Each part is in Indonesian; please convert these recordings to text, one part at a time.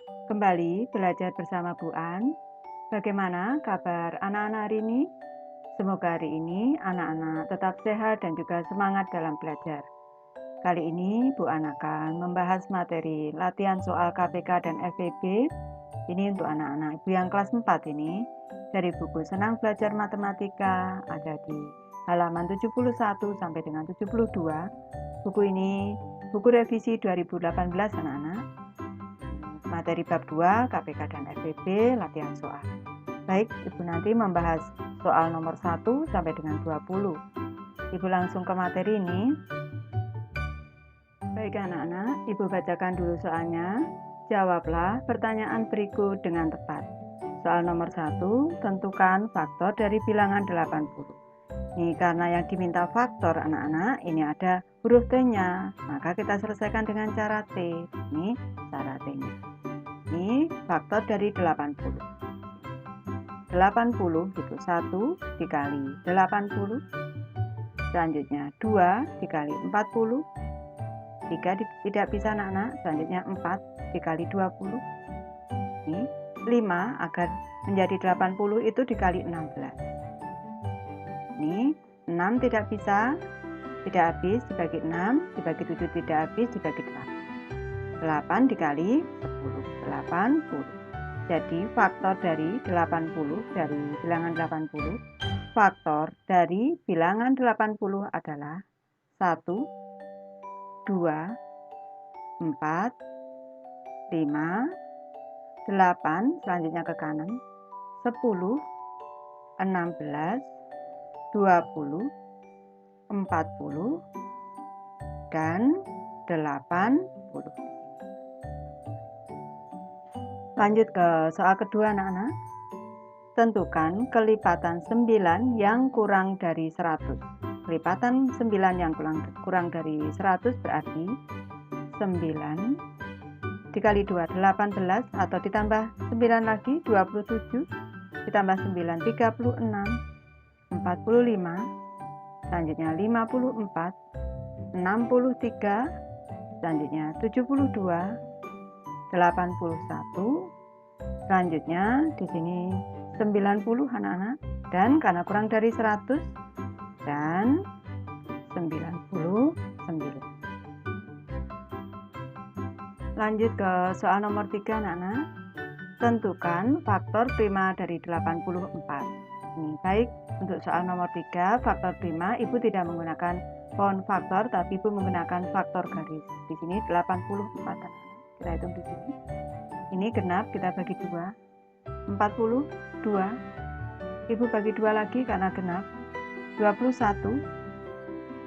Kembali belajar bersama Bu An. Bagaimana kabar anak-anak hari ini? Semoga hari ini anak-anak tetap sehat dan juga semangat dalam belajar. Kali ini Bu An akan membahas materi latihan soal KPK dan FEB. Ini untuk anak-anak Ibu yang kelas 4 ini. Dari buku Senang Belajar Matematika ada di halaman 71 sampai dengan 72. Buku ini buku revisi 2018 anak-anak. Materi bab 2 KPK dan FEB latihan soal. Baik, Ibu nanti membahas soal nomor 1 sampai dengan 20. Ibu langsung ke materi ini. Baik anak-anak, Ibu bacakan dulu soalnya. Jawablah pertanyaan berikut dengan tepat. Soal nomor 1, tentukan faktor dari bilangan 80. Ini karena yang diminta faktor anak-anak, ini ada huruf T-nya. Maka kita selesaikan dengan cara T. Ini cara T-nya. Ini faktor dari 80. 80 gitu, 1 dikali 80. Selanjutnya 2 dikali 40. 3 tidak bisa anak-anak, selanjutnya 4 dikali 20. Ini 5 agar menjadi 80 itu dikali 16. Ini 6 tidak bisa, tidak habis, dibagi 6, dibagi 7 tidak habis, dibagi 8. 8 dikali 10, 80. Jadi faktor dari 80, dari bilangan 80, faktor dari bilangan 80 adalah 1, 2, 4, 5, 8, selanjutnya ke kanan, 10, 16, 20, 40, dan 80. Lanjut ke soal kedua anak-anak. Tentukan kelipatan 9 yang kurang dari 100. Kelipatan 9 yang kurang dari 100 berarti 9 dikali 2, 18, atau ditambah 9 lagi 27, ditambah 9, 36, 45, selanjutnya 54, 63, selanjutnya 72, 81, selanjutnya di sini 90 anak-anak, dan karena kurang dari 100 dan 99. Lanjut ke soal nomor 3 anak-anak. Tentukan faktor prima dari 84. Ini baik, untuk soal nomor 3 faktor prima Ibu tidak menggunakan pohon faktor, tapi Ibu menggunakan faktor garis. Di sini 84 anak. Kita hitung di sini. Ini genap, kita bagi 2. 42. Ibu bagi 2 lagi karena genap. 21.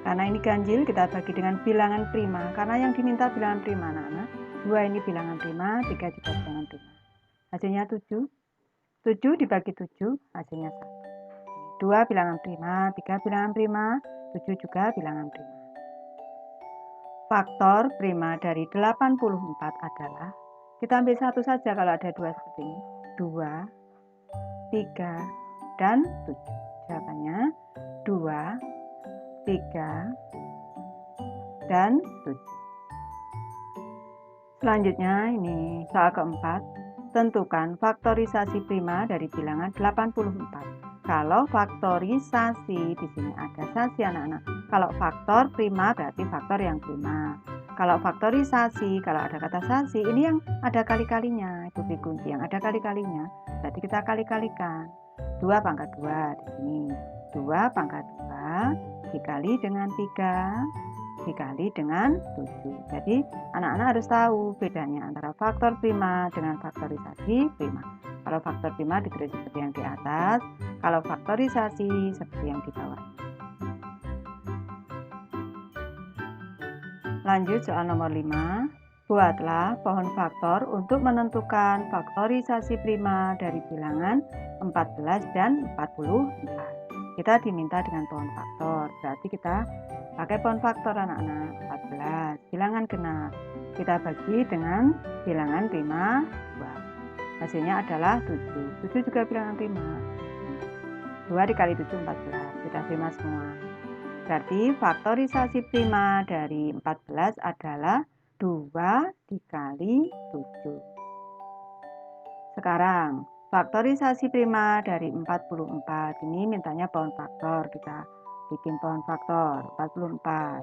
Karena ini ganjil, kita bagi dengan bilangan prima. Karena yang diminta bilangan prima anak-anak. 2 ini bilangan prima, 3 juga bilangan prima. Hasilnya 7. 7 dibagi 7, hasilnya 1. 2 bilangan prima, 3 bilangan prima, 7 juga bilangan prima. Faktor prima dari 84 adalah, kita ambil satu saja kalau ada 2 seperti ini. 2, 3, dan 7. Jawabannya 2, 3, dan 7. Selanjutnya ini soal keempat. Tentukan faktorisasi prima dari bilangan 84. Kalau faktorisasi, di sini ada sasi anak-anak. Kalau faktor prima berarti faktor yang prima. Kalau faktorisasi, kalau ada kata sasi, ini yang ada kali-kalinya. Itu kunci yang ada kali-kalinya. Berarti kita kali-kalikan. 2 pangkat 2 di sini. 2 pangkat 2 dikali dengan 3 dikali dengan 7. Jadi anak-anak harus tahu bedanya antara faktor prima dengan faktorisasi prima. Kalau faktor prima ditulis seperti yang di atas, kalau faktorisasi seperti yang di bawah. Lanjut soal nomor 5. Buatlah pohon faktor untuk menentukan faktorisasi prima dari bilangan 14 dan 44. Kita diminta dengan pohon faktor, berarti kita pakai pohon faktor anak-anak. 14 bilangan genap, kita bagi dengan bilangan prima 2. Hasilnya adalah 7. 7 juga bilangan prima. 2 dikali 7, 14. Kita prima semua. Berarti faktorisasi prima dari 14 adalah 2 dikali 7. Sekarang, faktorisasi prima dari 44. Ini mintanya pohon faktor. Kita bikin pohon faktor 44.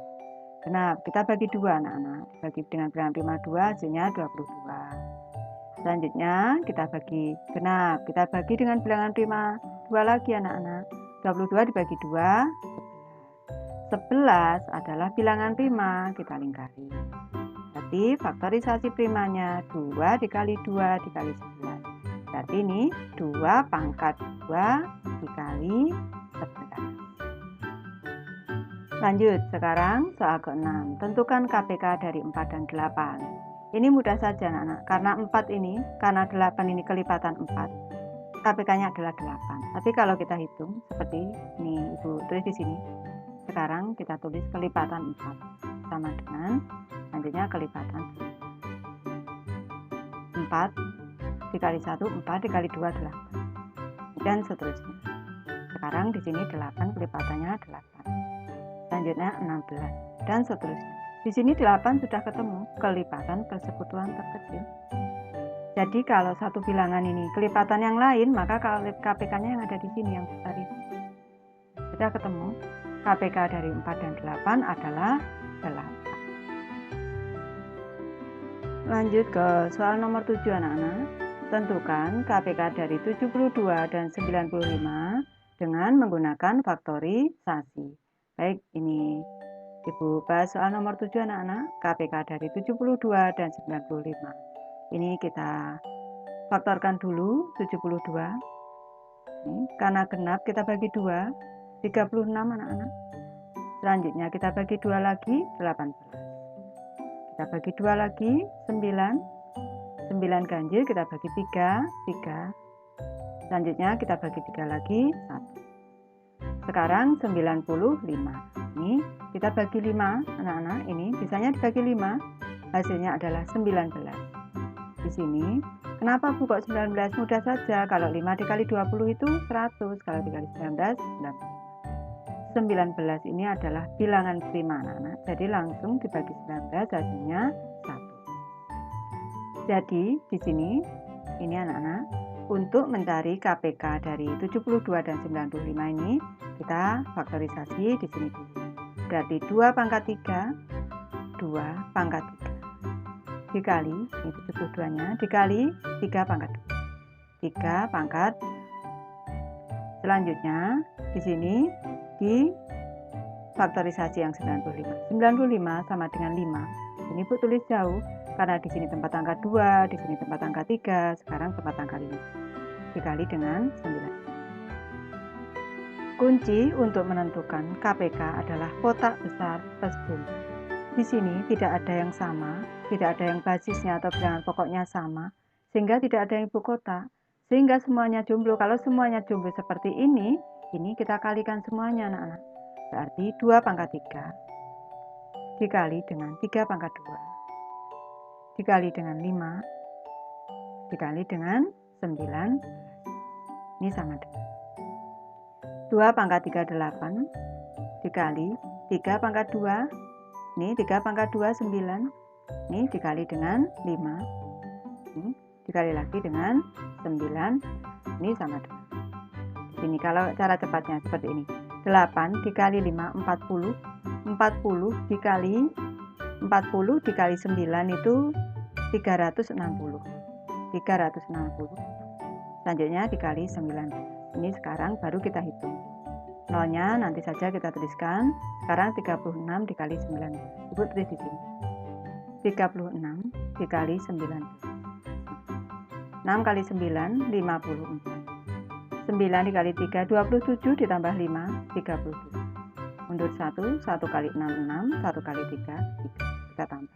Genap, kita bagi 2 anak-anak. Bagi dengan bilangan prima 2 hasilnya 22. Selanjutnya kita bagi genap. Kita bagi dengan bilangan prima 2 lagi anak-anak. 22 dibagi 2, 11 adalah bilangan prima. Kita lingkari. Berarti faktorisasi primanya 2 dikali 2 dikali 11. Berarti ini 2 pangkat 2 dikali 11. Lanjut, sekarang soal ke-6. Tentukan KPK dari 4 dan 8. Ini mudah saja anak-anak. Karena 4 ini, karena 8 ini kelipatan 4. KPK-nya adalah 8. Tapi kalau kita hitung seperti ini, Ibu tulis di sini. Sekarang kita tulis kelipatan 4 sama dengan selanjutnya kelipatan 4 dikali 1, 4 dikali 2, 8. Dan seterusnya. Sekarang di sini 8 kelipatannya 8. Selanjutnya 16 dan seterusnya. Di sini 8 sudah ketemu kelipatan persekutuan terkecil. Jadi kalau satu bilangan ini kelipatan yang lain, maka KPK-nya yang ada di sini yang besar ini. Sudah ketemu. KPK dari 4 dan 8 adalah 8. Lanjut ke soal nomor 7 anak-anak. Tentukan KPK dari 72 dan 95 dengan menggunakan faktorisasi. Baik, ini Ibu bahas soal nomor 7 anak-anak. KPK dari 72 dan 95. Ini kita faktorkan dulu 72. Ini, karena genap kita bagi 2, 36 anak-anak. Selanjutnya kita bagi 2 lagi, 18. Kita bagi 2 lagi, 9. 9 ganjil kita bagi 3, 3. Selanjutnya kita bagi 3 lagi, 1. Sekarang 95. Ini kita bagi 5 anak-anak. Ini bisanya dibagi 5. Hasilnya adalah 19. Di sini kenapa Bu kok 19? Mudah saja. Kalau 5 dikali 20 itu 100. Kalau dikali 19, 19 ini adalah bilangan prima anak-anak. Jadi langsung dibagi 19 hasilnya 1. Jadi di sini ini anak-anak. Untuk mencari KPK dari 72 dan 95 ini kita faktorisasi di sini dulu. Berarti 2 pangkat 3, 2 pangkat 3 dikali, ini 72-nya, dikali 3 pangkat 2. 3 pangkat. Selanjutnya di sini di faktorisasi yang 95. 95 sama dengan 5. Ini Bu tulis jauh karena di sini tempat angka 2, di sini tempat angka 3, sekarang tempat angka 5. Dikali dengan 9. Kunci untuk menentukan KPK adalah kotak besar plus bumbu. Di sini tidak ada yang sama, tidak ada yang basisnya atau bilangan pokoknya sama, sehingga tidak ada yang ibu kotak, sehingga semuanya jomblo. Kalau semuanya jomblo seperti ini kita kalikan semuanya anak-anak. Berarti 2 pangkat 3 dikali dengan 3 pangkat 2 dikali dengan 5 dikali dengan 9. Ini sama dengan 2 pangkat 3, 8 dikali 3 pangkat 2. Ini 3 pangkat 2, 9. Ini dikali dengan 5. Ini dikali lagi dengan 9. Ini sama dengan. Di sini kalau cara cepatnya seperti ini. 8 dikali 5, 40. 40 dikali 9 itu 360. 360. Selanjutnya dikali 9. Ini sekarang baru kita hitung. Nolnya nanti saja kita tuliskan. Sekarang 36 dikali 9. Ibu tulis di sini. 36 dikali 9. 6 kali 9, 54. 9 dikali 3, 27 ditambah 5, 37. Mundur 1, 1 kali 6, 6, 1 kali 3, 3. Kita tambah.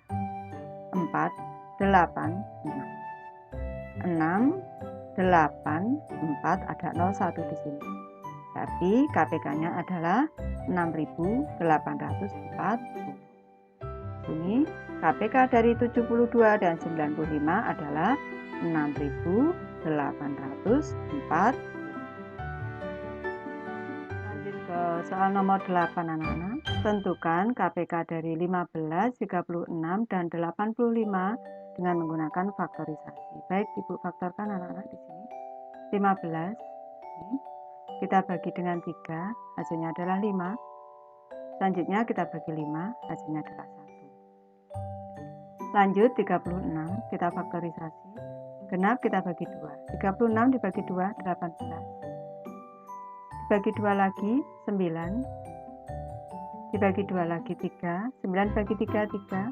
4, 8, 6. 6, 8, 4, ada 0, 1 di sini. Berarti KPK-nya adalah 6.840. Ini KPK dari 72 dan 95 adalah 6.804. Lanjut ke soal nomor 8 anak-anak. Tentukan KPK dari 15, 36, dan 85 dengan menggunakan faktorisasi. Baik, Ibu faktorkan anak-anak di sini. 15 ini kita bagi dengan 3, hasilnya adalah 5. Selanjutnya kita bagi 5, hasilnya adalah 1. Lanjut 36, kita faktorisasi. Genap kita bagi 2. 36 dibagi 2, 18. Dibagi 2 lagi 9, dibagi 2 lagi 3, 9 bagi 3, 3,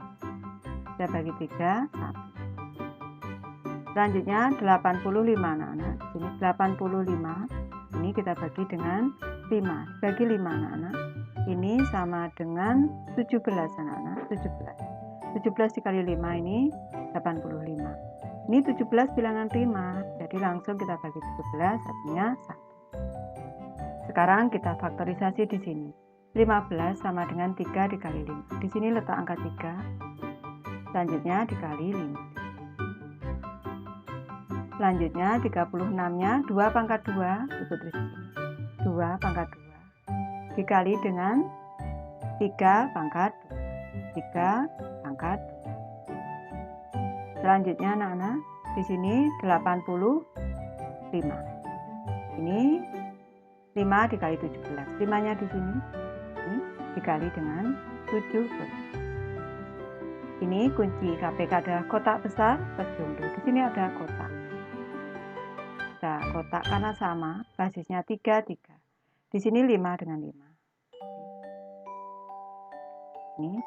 kita bagi 3, 1. Selanjutnya 85 anak-anak. Sini 85 ini kita bagi dengan 5, bagi 5 anak-anak. Ini sama dengan 17 anak-anak. 17 dikali 5 ini 85. Ini 17 bilangan prima, jadi langsung kita bagi 17, hasilnya 1. Sekarang kita faktorisasi di sini. 15 sama dengan 3 dikali 5. Di sini letak angka 3. Selanjutnya dikali 5. Selanjutnya 36-nya 2 pangkat 2, ikut di sini. 2 pangkat 2 dikali dengan 3 pangkat 2. 3 pangkat 2. Selanjutnya anak-anak, di sini 85. Ini 5 dikali 17. 5-nya di sini ini dikali dengan 17. Ini kunci KPK adalah kotak besar plus jomblo. Di sini ada kotak. Nah, kotak karena sama, basisnya 3, 3. Di sini 5 dengan 5. Ini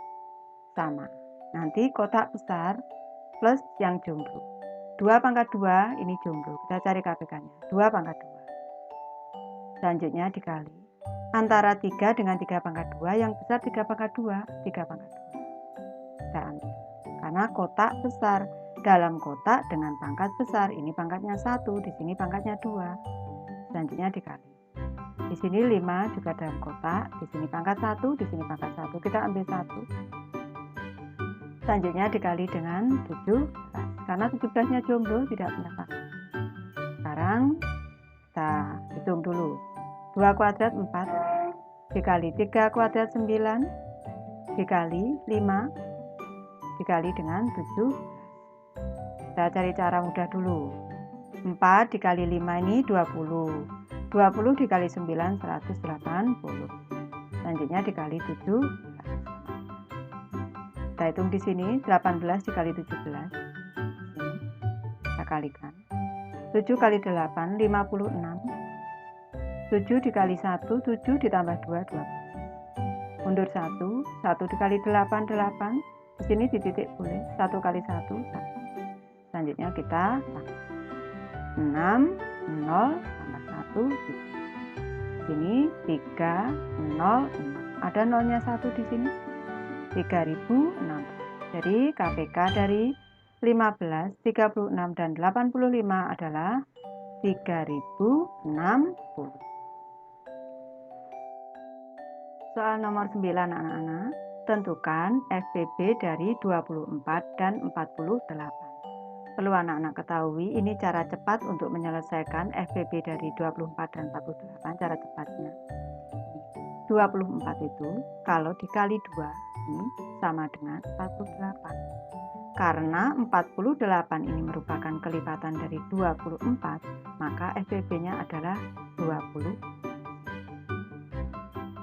sama. Nanti kotak besar plus yang jomblo. 2 pangkat 2 ini jomblo. Kita cari KPK-nya. 2 pangkat 2. Selanjutnya dikali antara 3 dengan 3 pangkat 2, yang besar 3 pangkat 2, 3 pangkat 2. Kita ambil. Karena kotak besar, dalam kotak dengan pangkat besar, ini pangkatnya 1, di sini pangkatnya 2. Selanjutnya dikali. Di sini 5 juga dalam kotak, di sini pangkat 1, di sini pangkat 1. Kita ambil 1. Selanjutnya dikali dengan 17. Karena 17-nya jomblo, tidak punya pangkat. Sekarang kita hitung dulu. 2 kuadrat 4 dikali 3 kuadrat 9 dikali 5 dikali dengan 7. Kita cari cara mudah dulu. 4 dikali 5 ini 20. 20 dikali 9 180. Selanjutnya dikali 7. Kita hitung di sini 18 dikali 17. Kita kalikan. 7 kali 8 56. 7 dikali 1, 7 ditambah 2, 12. Mundur 1, 1 dikali 8, 8. Di sini dititik boleh, 1 kali 1, 1. Selanjutnya kita 6, 0, tambah 1, 3. Sini 3, 0, 6. Ada nolnya 1 di sini. 3060. Jadi KPK dari 15, 36, dan 85 adalah 3060. Soal nomor 9 anak-anak, tentukan FPB dari 24 dan 48. Perlu anak-anak ketahui, ini cara cepat untuk menyelesaikan FPB dari 24 dan 48, cara cepatnya. 24 itu kalau dikali 2 ini sama dengan 48. Karena 48 ini merupakan kelipatan dari 24, maka FPB-nya adalah 20.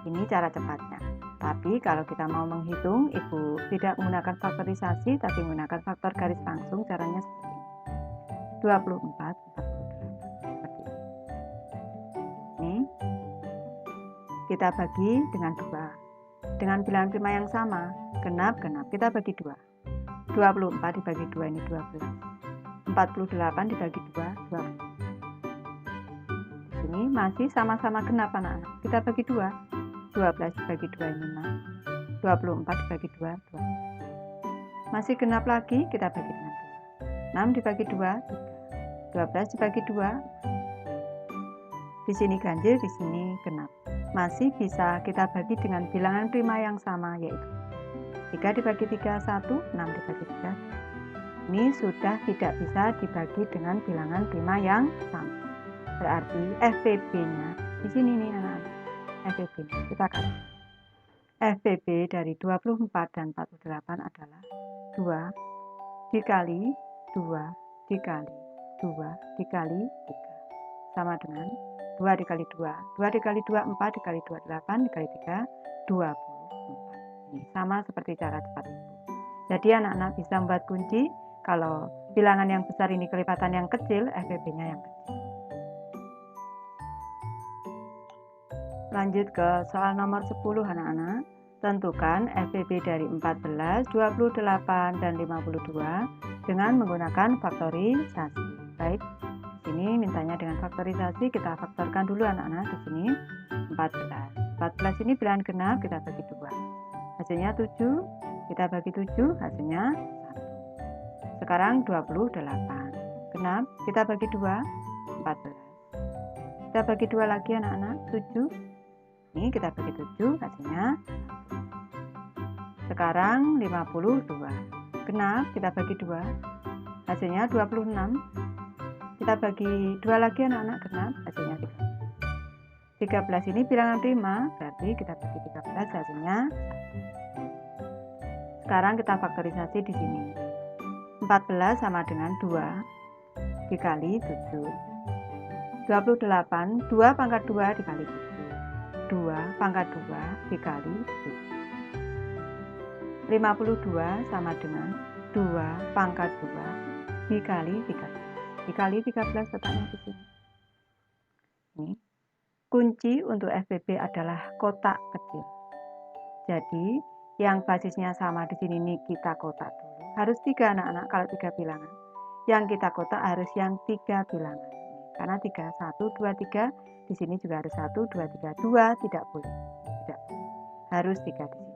Ini cara cepatnya. Tapi kalau kita mau menghitung, Ibu tidak menggunakan faktorisasi, tapi menggunakan faktor garis langsung, caranya seperti ini. 24, 48. Seperti ini. Ini kita bagi dengan 2. Dengan bilangan prima yang sama, genap, kita bagi 2. 24 dibagi 2 ini 12. 48 dibagi 2, 20. Di sini masih sama-sama genap anak-anak. Kita bagi 2. 12 dibagi 2 ini 6. 24 dibagi 2, 12. Masih genap lagi, kita bagi dengan 2. 6 dibagi 2, 3. 12 dibagi 2. Di sini ganjil, di sini genap. Masih bisa kita bagi dengan bilangan prima yang sama, yaitu 3 dibagi 3, 1. 6 dibagi 3. Ini sudah tidak bisa dibagi dengan bilangan prima yang sama. Berarti FPB-nya di sini nih anak-anak. FVB. Kita kasih. FVB dari 24 dan 48 adalah 2 dikali 2 dikali 2 dikali 3. Sama dengan 2 dikali 2. 2 dikali 2, 4 dikali 2, 8 dikali 3, 24. Ini sama seperti cara cepat ibu. Jadi anak-anak bisa membuat kunci. Kalau bilangan yang besar ini kelipatan yang kecil, FVB-nya yang kecil. Lanjut ke soal nomor 10 anak-anak. Tentukan FVB dari 14, 28, dan 52 dengan menggunakan faktorisasi. Baik, di sini mintanya dengan faktorisasi, kita faktorkan dulu anak-anak. Di sini 14. 14 ini bilangan genap, kita bagi 2. Hasilnya 7, kita bagi 7, hasilnya 1. Sekarang 28. Genap, kita bagi 2, 14. Kita bagi 2 lagi anak-anak, 7. Ini kita bagi 7, hasilnya 1. Sekarang 52. Genap, kita bagi 2, hasilnya 26. Kita bagi 2 lagi anak-anak, genap, hasilnya 13. 13 ini bilangan prima, berarti kita bagi 13, hasilnya 1. Sekarang kita faktorisasi di sini. 14 sama dengan 2 dikali 7. 28, 2 pangkat 2 dikali 7. 2 pangkat 2 dikali 7. 52 sama dengan 2 pangkat 2 dikali 13. Dikali 13 letaknya di sini. Ini. Kunci untuk FVB adalah kotak kecil. Jadi, yang basisnya sama di sini nih kita kotak dulu. Harus 3 anak-anak kalau 3 bilangan. Yang kita kotak harus yang 3 bilangan. Karena 3, 1, 2, 3. Di sini juga harus 1, 2, 3. 2 tidak boleh. Tidak boleh. Harus 3 di sini.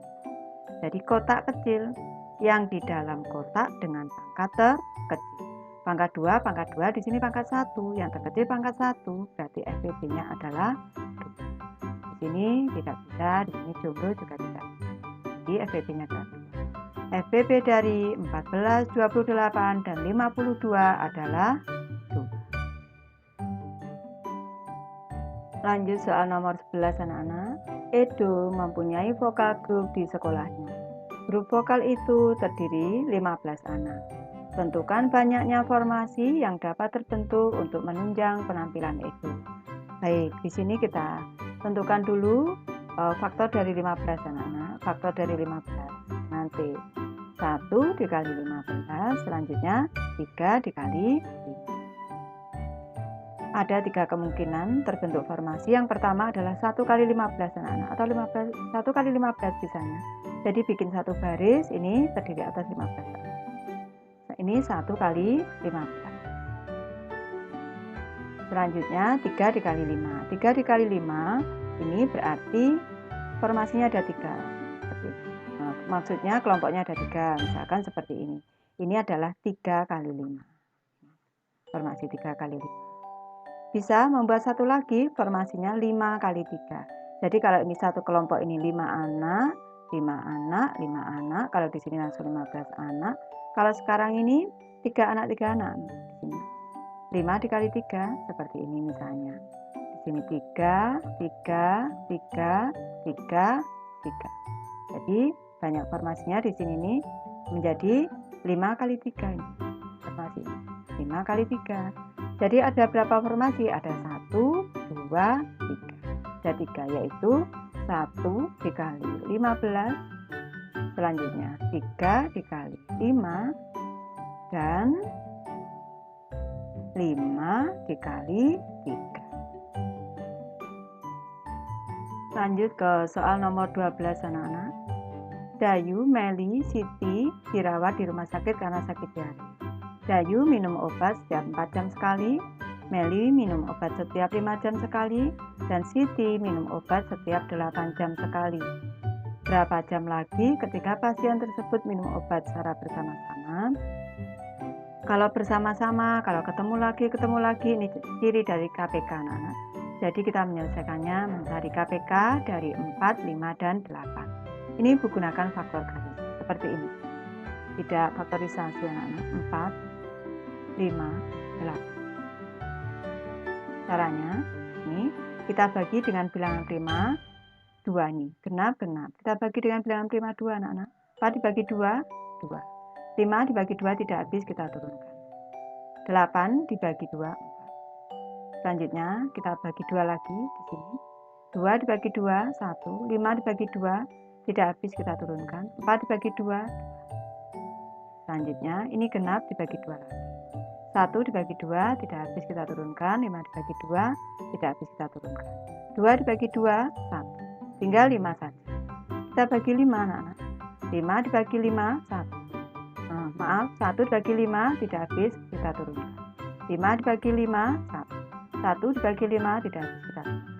Jadi kotak kecil yang di dalam kotak dengan pangkat terkecil. Pangkat 2, pangkat 2 di sini pangkat 1. Yang terkecil pangkat 1. Berarti FVB-nya adalah 2. Di sini tidak bisa, di sini jomblo juga tidak. Jadi FVB-nya adalah 2. FVB dari 14, 28, dan 52 adalah 2. Lanjut soal nomor 11 anak-anak. Edo mempunyai vokal grup di sekolahnya. Grup vokal itu terdiri 15 anak. Tentukan banyaknya formasi yang dapat terbentuk untuk menunjang penampilan Edo. Baik, di sini kita tentukan dulu faktor dari 15 anak-anak. Faktor dari 15. Nanti 1 dikali 15, selanjutnya 3 dikali 5. Ada 3 kemungkinan terbentuk formasi. Yang pertama adalah 1 kali 15 anak-anak, atau 1 kali 15 bisanya. Jadi bikin satu baris, ini terdiri atas 15. Nah, ini 1 kali 15. Selanjutnya 3 dikali 5. 3 dikali 5 ini berarti formasinya ada 3. Nah, maksudnya kelompoknya ada 3. Misalkan seperti ini. Ini adalah 3 kali 5. Formasi 3 kali 5. Bisa membuat satu lagi, formasinya 5 kali 3. Jadi kalau ini satu kelompok ini 5 anak, 5 anak, 5 anak. Kalau di sini langsung 15 anak. Kalau sekarang ini 3 anak, 3 anak. Di sini 5 dikali 3, seperti ini misalnya. Di sini 3, 3, 3, 3, 3. Jadi banyak formasinya di sini nih menjadi 5 kali 3 ini. Formasi 5 kali 3. Jadi ada berapa formasi? Ada 1, 2, 3. Ada 3, yaitu 1 dikali 15. Selanjutnya 3 dikali 5. Dan 5 dikali 3. Lanjut ke soal nomor 12 anak-anak. Dayu, Meli, Siti dirawat di rumah sakit karena sakit diare. Dayu minum obat setiap 4 jam sekali, Meli minum obat setiap 5 jam sekali, dan Siti minum obat setiap 8 jam sekali. Berapa jam lagi ketika pasien tersebut minum obat secara bersama-sama? Kalau bersama-sama, kalau ketemu lagi, ini ciri dari KPK anak-anak. Jadi kita menyelesaikannya mencari KPK dari 4, 5, dan 8. Ini menggunakan faktor garis, seperti ini. Tidak faktorisasi anak-anak, 4, 5, 8. Caranya, ini kita bagi dengan bilangan prima. 2 nih, genap. Kita bagi dengan bilangan prima 2 anak-anak. 4 dibagi 2, 2. 5 dibagi 2 tidak habis, kita turunkan. 8 dibagi 2, 4. Selanjutnya kita bagi 2 lagi di sini. 2 dibagi 2, 1. 5 dibagi 2, tidak habis, kita turunkan. 4 dibagi 2. Selanjutnya ini genap dibagi 2 lagi. 1 dibagi 2 tidak habis, kita turunkan. 5 dibagi 2 tidak habis, kita turunkan. 2 dibagi 2, 1. Tinggal 5 saja. Kita bagi 5 anak-anak. 5 dibagi 5, 1. Maaf, 1 dibagi 5 tidak habis, kita turunkan. 5 dibagi 5, 1. 1 dibagi 5 tidak habis, kita turunkan.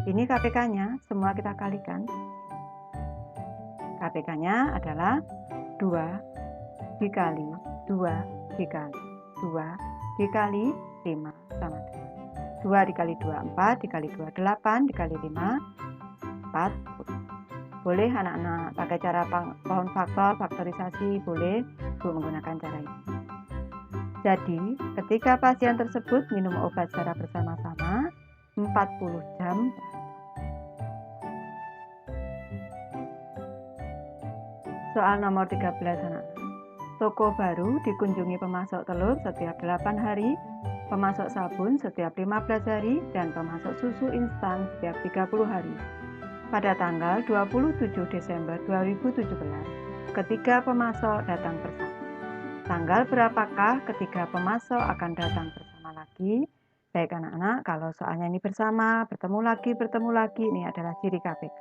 Ini KPK-nya, semua kita kalikan. KPK-nya adalah 2 dikali 2 dikali 2 dikali 5 sama dengan 2 dikali 2, 4 dikali 2, 8 dikali 5, 40. Boleh anak-anak pakai cara pohon faktor, faktorisasi, boleh Bu menggunakan cara ini. Jadi, ketika pasien tersebut minum obat secara bersama-sama 40 jam. Soal nomor 13 anak-anak. Toko baru dikunjungi pemasok telur setiap 8 hari, pemasok sabun setiap 15 hari, dan pemasok susu instan setiap 30 hari. Pada tanggal 27 Desember 2017, ketika pemasok datang bersama. Tanggal berapakah ketika pemasok akan datang bersama lagi? Baik anak-anak, kalau soalnya ini bersama, bertemu lagi, ini adalah ciri KPK.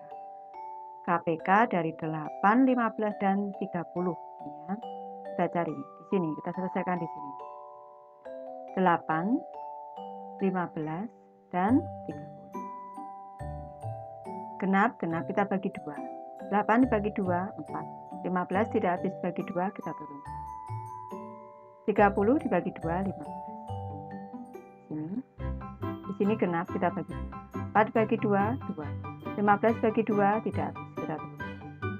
KPK dari 8, 15, dan 30. Ya. Kita cari di sini, kita selesaikan di sini. 8, 15, dan 30. Genap kita bagi 2. 8 dibagi 2, 4. 15 tidak habis bagi 2, kita turunkan. 30 dibagi 2, 15. Di sini genap kita bagi 2. 4 dibagi 2, 2. 15 bagi 2 tidak habis, kita turunkan.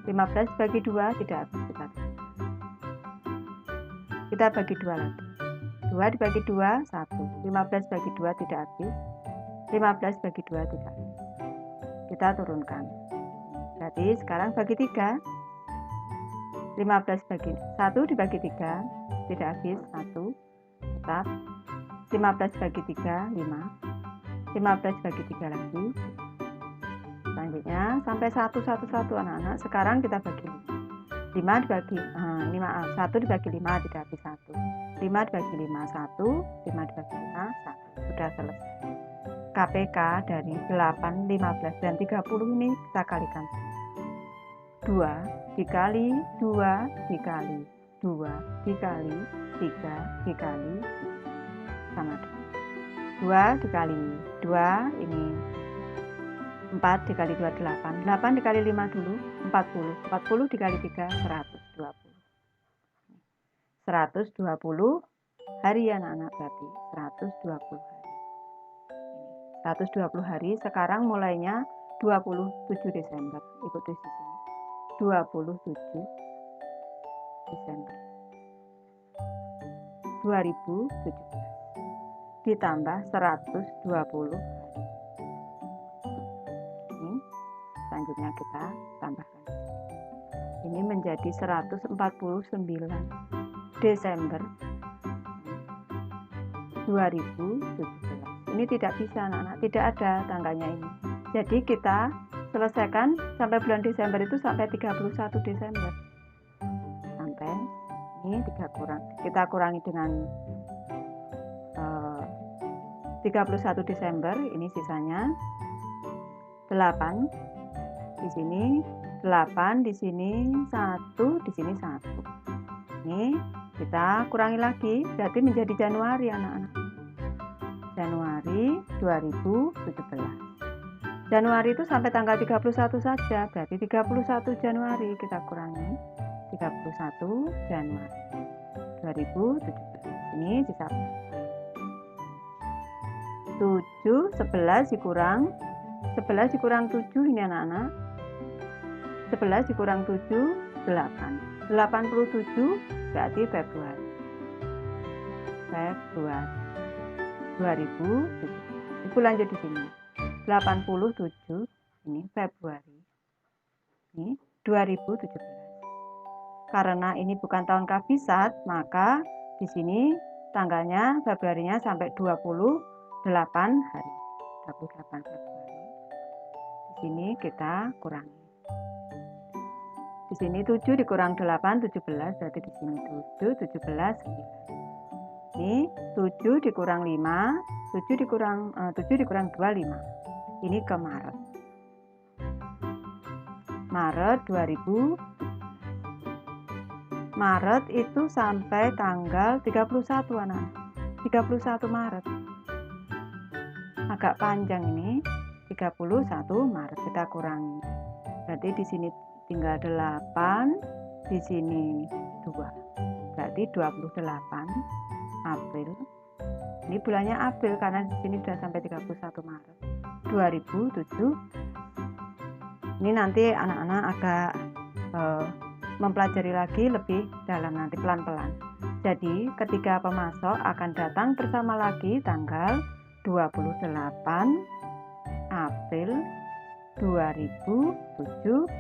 15 bagi 2 tidak habis, kita turunkan. Kita bagi 2 lagi. 2 dibagi 2, 1. 15 bagi 2 tidak habis. 15 bagi 2 tidak habis. Kita turunkan. Berarti sekarang bagi 3. 15 bagi 1 dibagi 3 tidak habis, 1. Tetap. 15 bagi 3, 5. 15 bagi 3 lagi. Selanjutnya sampai 1 anak-anak. Sekarang kita bagi 5. 5 dibagi 1 dibagi 5 tidak habis, 1. 5 dibagi 5, 1. 5 dibagi 5, 1. Sudah selesai. KPK dari 8, 15, dan 30 ini kita kalikan. 2 dikali 2 dikali 2 dikali 3 dikali 3 sama dengan 2 dikali 2 ini 4 dikali 2, 8. 8 dikali 5 dulu, 40. 40 dikali 3, 120. 120 hari ya anak-anak, berarti 120 hari. 120 hari, sekarang mulainya 27 Desember. Ikuti di sini. 27 Desember 2017 ditambah 120 hari. Ini selanjutnya kita tambahkan. Ini menjadi 149 Desember 2017. Ini tidak bisa anak-anak, tidak ada tanggalnya ini. Jadi kita selesaikan sampai bulan Desember itu sampai 31 Desember. Sampai ini kita kurangi dengan 31 Desember, ini sisanya 8 di sini, 8 di sini, 1 di sini, 1. Ini kita kurangi lagi, berarti menjadi Januari anak-anak. Januari 2017. Januari itu sampai tanggal 31 saja, berarti 31 Januari kita kurangi 31 Januari 2017. Ini bisa 7, 11 dikurang 7 ini anak-anak. 11 dikurang 7, 8. 87 berarti Februari 2017. Ibu lanjut di sini. 87 ini Februari Ini 2017. Karena ini bukan tahun kabisat, maka di sini tanggalnya Februarinya sampai 28 hari. 28 Februari. Di sini kita kurangi. Di sini 7 dikurang 8, 17, berarti di sini 7, 17, 9. Ini 7 dikurang 5, 7 dikurang 2, 5. Ini ke Maret. Maret 2000. Maret itu sampai tanggal 31 anak. 31 Maret. Agak panjang ini. 31 Maret kita kurangi. Berarti di sini tinggal 8, di sini 2. Berarti 28 April. Ini bulannya April karena di sini sudah sampai 31 Maret 2007. Ini nanti anak-anak agak mempelajari lagi lebih dalam nanti pelan-pelan. Jadi ketika pemasok akan datang bersama lagi tanggal 28 April 2017.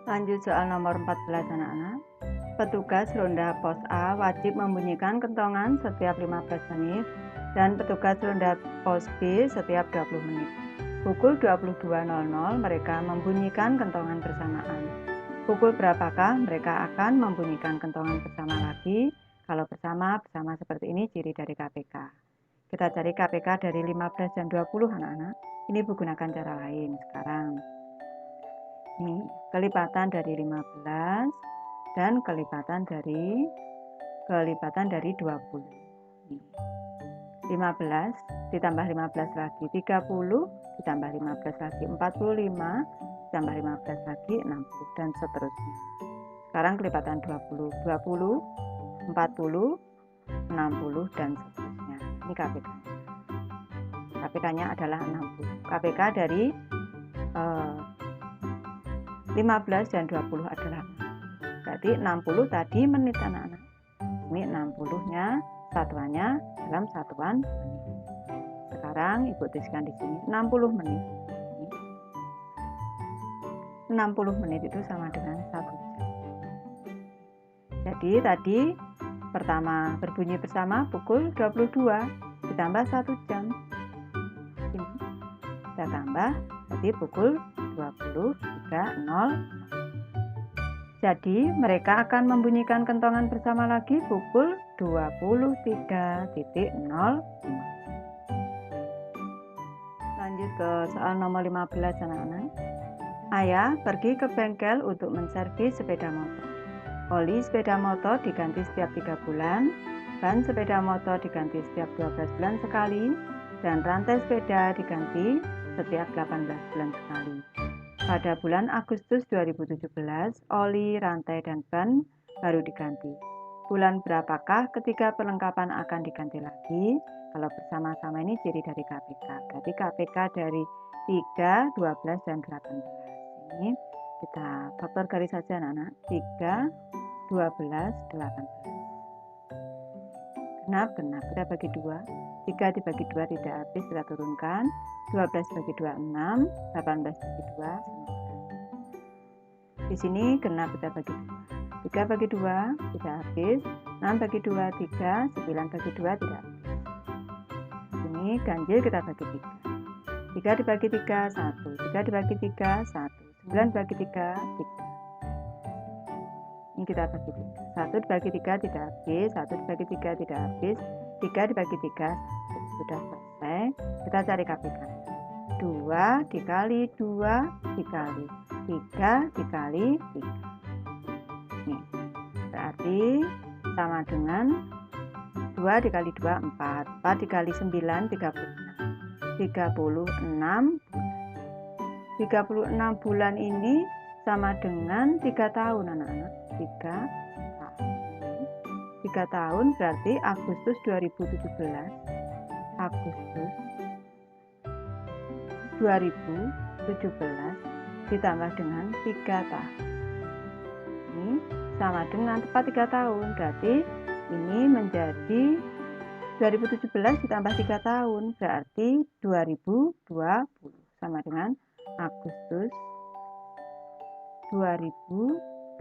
Lanjut soal nomor 14 anak-anak. Petugas ronda pos A wajib membunyikan kentongan setiap 15 menit dan petugas ronda pos B setiap 20 menit. Pukul 22.00 mereka membunyikan kentongan bersamaan. Pukul berapakah mereka akan membunyikan kentongan bersama lagi? Kalau bersama seperti ini ciri dari KPK. Kita cari KPK dari 15 dan 20 anak-anak. Ini menggunakan cara lain sekarang. Ini kelipatan dari 15 dan kelipatan dari 20. Ini. 15 ditambah 15 lagi 30, ditambah 15 lagi 45, ditambah 15 lagi 60 dan seterusnya. Sekarang kelipatan 20, 40, 60 dan seterusnya. Ini KPK. KPK-nya adalah 60. KPK dari 15 dan 20 adalah berarti 60 tadi menit anak-anak. Ini 60-nya satuannya dalam satuan menit. Sekarang Ibu tuliskan di sini 60 menit. 60 menit itu sama dengan 1 jam. Jadi tadi pertama berbunyi bersama pukul 22 ditambah 1 jam. Ini kita tambah jadi pukul 23.00. Jadi mereka akan membunyikan kentongan bersama lagi pukul 23.00. Lanjut ke soal nomor 15 anak-anak. Ayah pergi ke bengkel untuk menservis sepeda motor. Oli sepeda motor diganti setiap 3 bulan, ban sepeda motor diganti setiap 12 bulan sekali, dan rantai sepeda diganti setiap 18 bulan sekali. Pada bulan Agustus 2017, oli, rantai, dan ban baru diganti. Bulan berapakah ketika perlengkapan akan diganti lagi? Kalau bersama-sama ini ciri dari KPK. Berarti KPK dari 3, 12, dan 18. Ini kita faktor garis saja anak-anak. 3, 12, 18. Genap. Kita bagi 2. 3 dibagi 2 tidak habis, kita turunkan. 12 bagi 2, 6. 18 bagi 2, 19. Di sini genap kita bagi 2. 3 bagi 2 tidak habis. 6 bagi 2, 3. 9 bagi 2 tidak habis. Ini ganjil kita bagi 3. 3 dibagi 3, 1. 3 dibagi 3, 1. 9 dibagi 3, 3. Ini kita bagi 3. 1 dibagi 3 tidak habis. 1 dibagi 3 tidak habis. 3 dibagi 3, 1. Sudah selesai. Kita cari KPK. 2 dikali 2 dikali 3 dikali 3. Nih, berarti sama dengan 2 dikali 2, 4. 4 dikali 9, 36. 36 bulan ini sama dengan 3 tahun anak-anak. 3 tahun. 3 tahun berarti Agustus 2017. Agustus 2017 ditambah dengan 3 tahun. Ini sama dengan tepat 3 tahun. Berarti ini menjadi 2017 ditambah 3 tahun. Berarti 2020 sama dengan Agustus 2020.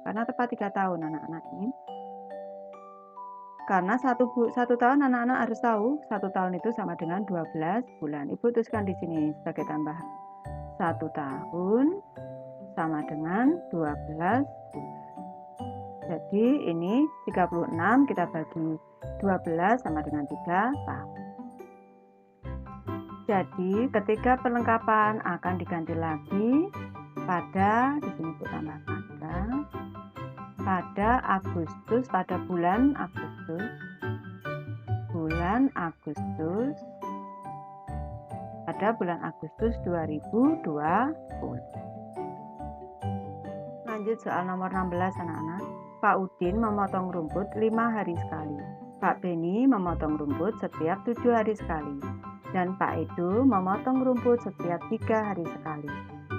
Karena tepat 3 tahun anak-anak ini. Karena satu tahun anak-anak harus tahu 1 tahun itu sama dengan 12 bulan. Ibu tuliskan di sini sebagai tambahan. 1 tahun sama dengan 12 bulan. Jadi ini 36 kita bagi 12 sama dengan 3 tahun. Jadi ketika perlengkapan akan diganti lagi pada, di sini kita tambah pada Agustus, pada bulan Agustus, pada bulan Agustus 2020. Lanjut soal nomor 16 anak-anak. Pak Udin memotong rumput 5 hari sekali. Pak Beni memotong rumput setiap 7 hari sekali. Dan Pak Edo memotong rumput setiap 3 hari sekali.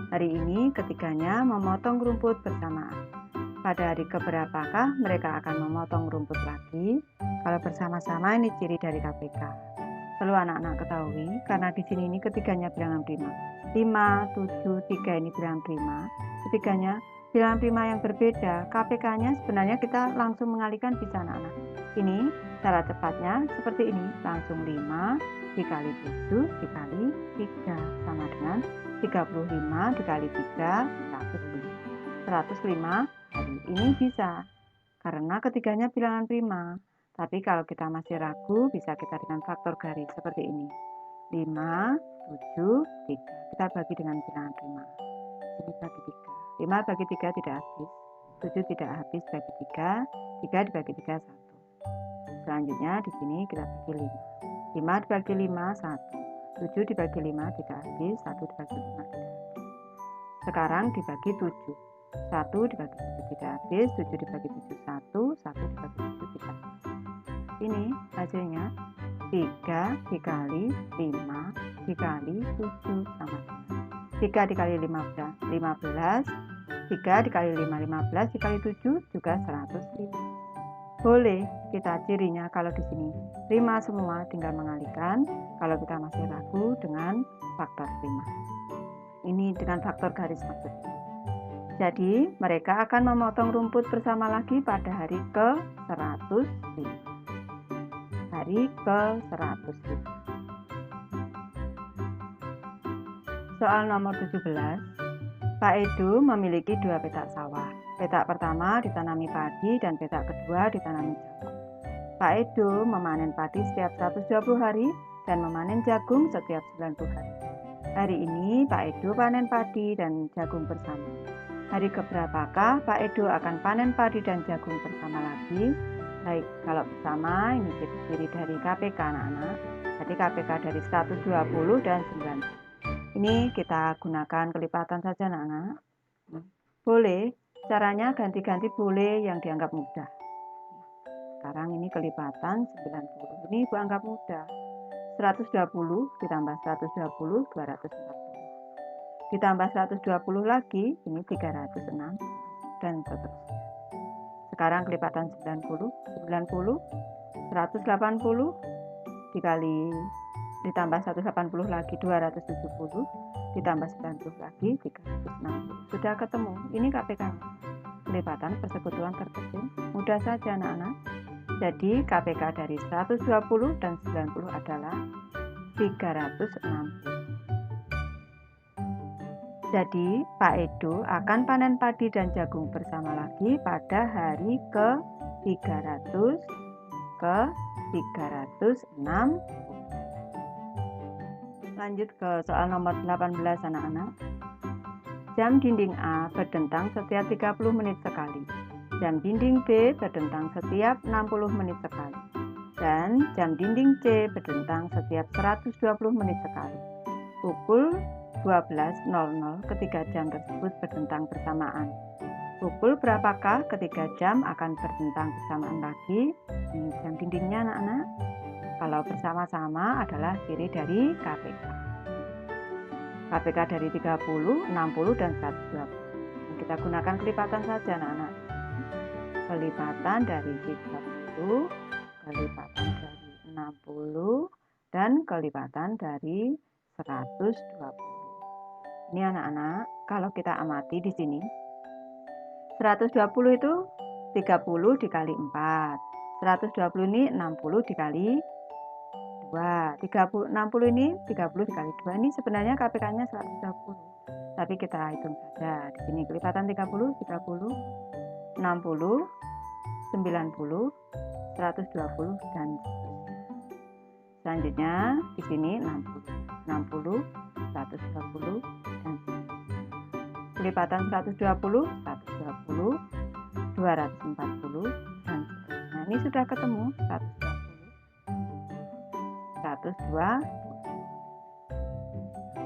Hari ini ketiganya memotong rumput bersamaan. Pada hari keberapakah mereka akan memotong rumput lagi? Kalau bersama-sama ini ciri dari KPK. Perlu anak-anak ketahui karena di sini ini ketiganya bilangan prima. 5, 7, 3 ini bilangan prima. Ketiganya bilangan prima yang berbeda. KPK-nya sebenarnya kita langsung mengalihkan bisa anak-anak. Ini cara cepatnya seperti ini. Langsung 5 dikali 7 dikali 3 sama dengan 35 dikali 3 105 hari. Ini bisa karena ketiganya bilangan prima. Tapi kalau kita masih ragu bisa kita dengan faktor garis seperti ini. 5, 7, 3. Kita bagi dengan bilangan prima. Ini bagi 3. 5 bagi 3 tidak habis. 7 tidak habis bagi 3. 3 dibagi 3 1. Selanjutnya di sini kita bagi 5. 5 dibagi 5 1. 7 dibagi 5 tidak habis. 1 dibagi 5 tidak habis. Sekarang dibagi 7. 1 dibagi 7 tidak habis. 7 dibagi 7 1. 1 dibagi 7 tidak habis. Ini hasilnya 3 dikali 5 dikali 7 sama dengan 3 dikali 15 15. 3 dikali 5 15 dikali 7 juga 105. Boleh kita cirinya kalau di sini 5 semua tinggal mengalihkan. Kalau kita masih ragu dengan faktor 5. Ini dengan faktor garis maksudnya. Jadi mereka akan memotong rumput bersama lagi pada hari ke-105. Hari ke-105. Soal nomor 17. Pak Edo memiliki 2 petak sawah. Petak pertama ditanami padi dan petak kedua ditanami jagung. Pak Edo memanen padi setiap 120 hari dan memanen jagung setiap 90 hari. Hari ini Pak Edo panen padi dan jagung bersama. Hari keberapakah Pak Edo akan panen padi dan jagung bersama lagi? Baik, kalau bersama ini ciri dari KPK anak-anak. Jadi KPK dari 120 dan 90. Ini kita gunakan kelipatan saja anak-anak. Boleh, caranya ganti-ganti boleh yang dianggap mudah. Sekarang ini kelipatan 90. Ini Ibu anggap mudah. 120 ditambah 120, 240. Ditambah 120 lagi, ini 306. Dan seterusnya. Sekarang kelipatan 90, 180 dikali ditambah 180 lagi 270, ditambah 90 lagi 360. Sudah ketemu. Ini KPK-nya. Kelipatan persekutuan terkecil. Mudah saja anak-anak. Jadi KPK dari 120 dan 90 adalah 360. Jadi Pak Edo akan panen padi dan jagung bersama lagi pada hari ke-300 ke-306. Lanjut ke soal nomor 18 anak-anak. Jam dinding A berdentang setiap 30 menit sekali. Jam dinding B berdentang setiap 60 menit sekali. Dan jam dinding C berdentang setiap 120 menit sekali. Pukul 12.00 ketiga jam tersebut berdentang bersamaan. Pukul berapakah ketiga jam akan berdentang bersamaan lagi? Ini jam dindingnya anak-anak. Kalau bersama-sama adalah ciri dari KPK. KPK dari 30, 60, dan 120. Kita gunakan kelipatan saja anak-anak. Kelipatan dari 30, kelipatan dari 60, dan kelipatan dari 120. Ini anak-anak, kalau kita amati di sini 120 itu 30 dikali 4. 120 ini 60 dikali 2. 60 ini 30 dikali 2. Ini sebenarnya KPK-nya 120. Tapi kita hitung saja. Di sini kelipatan 30, 60, 90, 120 dan selanjutnya di sini 60, 120 dan kelipatan 120, 240 dan seterusnya. Ini sudah ketemu 120.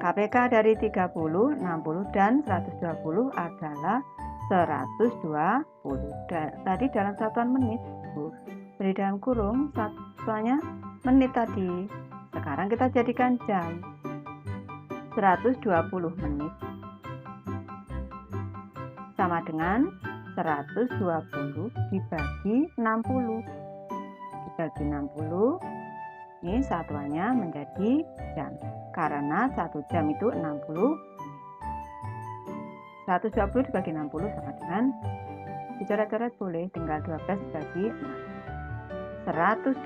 KPK dari 30, 60 dan 120 adalah 120. Tadi dalam satuan menit, Bu. Jadi dalam kurung satuannya menit tadi. Sekarang kita jadikan jam. 120 menit sama dengan 120 dibagi 60. Dibagi 60, ini satuannya menjadi jam. Karena 1 jam itu 60 menit. 120 dibagi 60 sama dengan, dicoret-coret boleh, tinggal 12 dibagi 6. 120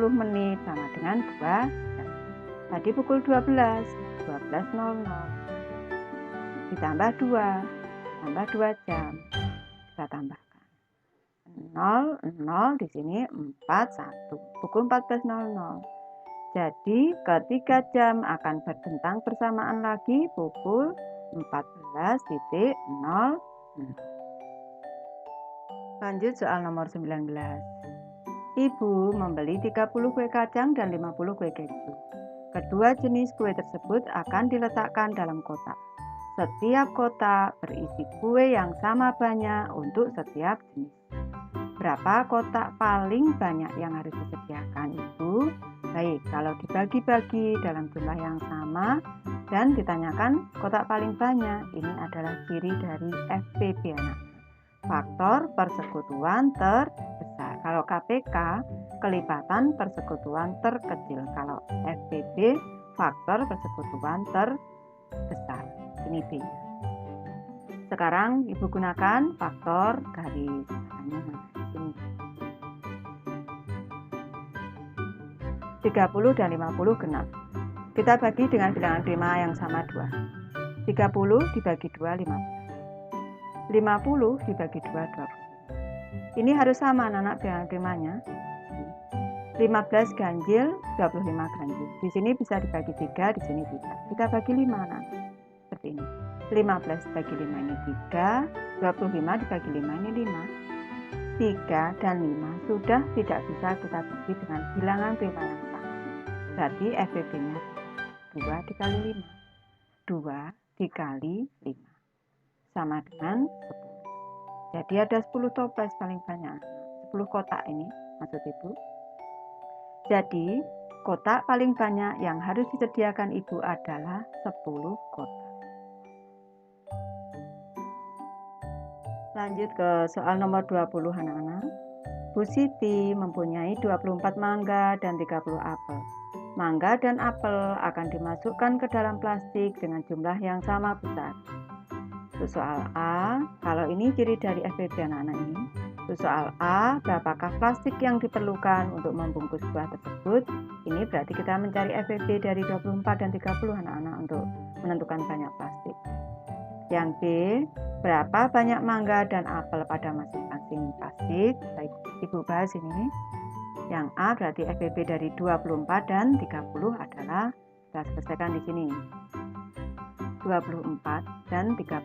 menit sama dengan 2 jam. Tadi pukul 12.00 ditambah 2, tambah 2 jam. Kita tambahkan 0 di sini 41, pukul 14.00. Jadi ketiga jam akan berbentang bersamaan lagi pukul 14.00. Lanjut soal nomor 19. Ibu membeli 30 kue kacang dan 50 kue keju. Kedua jenis kue tersebut akan diletakkan dalam kotak. Setiap kotak berisi kue yang sama banyak untuk setiap jenis. Berapa kotak paling banyak yang harus disediakan, Ibu? Baik, kalau dibagi-bagi dalam jumlah yang sama dan ditanyakan kotak paling banyak, ini adalah ciri dari FPB anak. Faktor persekutuan terbesar. Kalau KPK, kelipatan persekutuan terkecil. Kalau FPB, faktor persekutuan terbesar. Ini B. Sekarang Ibu gunakan faktor garis. Ini 30 dan 50 genap. Kita bagi dengan bilangan prima yang sama 2. 30 dibagi 2, 15. 50 dibagi 2, 20. Ini harus sama anak-anak bilangan primanya. 15 ganjil, 25 ganjil. Di sini bisa dibagi 3, di sini tidak. Kita bagi 5 anak. Seperti ini. 15 dibagi 5 ini 3, 25 dibagi 5 ini 5. 3 dan 5 sudah tidak bisa kita bagi dengan bilangan prima yang sama. Berarti FPB-nya 2 dikali 5. 2 dikali 5 sama dengan 10. Jadi ada 10 toples paling banyak. 10 kotak ini maksud Ibu. Jadi kotak paling banyak yang harus disediakan Ibu adalah 10 kotak. Lanjut ke soal nomor 20 anak-anak. Bu Siti mempunyai 24 mangga dan 30 apel. Mangga dan apel akan dimasukkan ke dalam plastik dengan jumlah yang sama besar. Untuk soal A, kalau ini ciri dari FPB anak-anak ini. Untuk soal A, berapakah plastik yang diperlukan untuk membungkus buah tersebut? Ini berarti kita mencari FPB dari 24 dan 30 anak-anak untuk menentukan banyak plastik. Yang B, berapa banyak mangga dan apel pada masing-masing plastik? Baik, Ibu bahas ini. Yang A berarti FPB dari 24 dan 30 adalah, kita selesaikan di sini. 24 dan 30.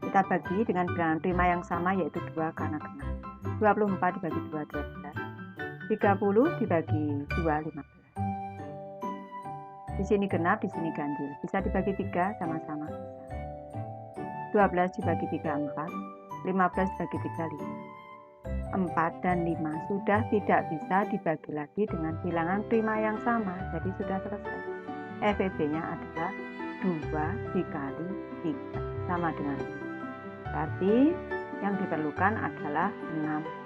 Kita bagi dengan bilangan prima yang sama yaitu 2 karena genap. 24 dibagi 2, 12. 30 dibagi 2, 15. Di sini genap, di sini ganjil. Bisa dibagi 3 sama-sama. 12 dibagi 3, 4. 15 dibagi 3, 5. 4 dan 5 sudah tidak bisa dibagi lagi dengan bilangan prima yang sama. Jadi sudah selesai. FPB-nya adalah 2 dikali 3 sama dengan 5. Berarti yang diperlukan adalah 6 plastik.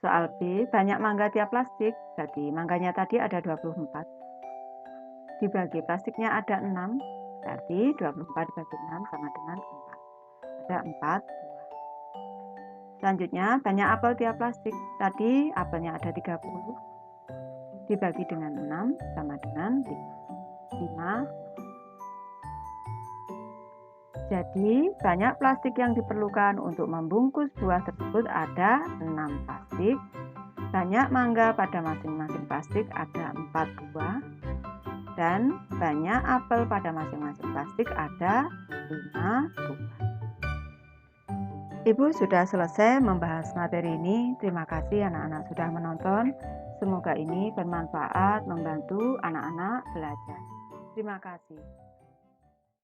Soal B, banyak mangga tiap plastik, berarti mangganya tadi ada 24. Dibagi plastiknya ada 6, berarti 24 dibagi 6 sama dengan 4. Ada 4 buah. Selanjutnya, banyak apel tiap plastik. Tadi apelnya ada 30. Dibagi dengan 6 sama dengan 5. Jadi, banyak plastik yang diperlukan untuk membungkus buah tersebut ada 6 plastik. Banyak mangga pada masing-masing plastik ada 4 buah. Dan banyak apel pada masing-masing plastik ada 5 buah. Ibu sudah selesai membahas materi ini. Terima kasih anak-anak sudah menonton. Semoga ini bermanfaat membantu anak-anak belajar. Terima kasih.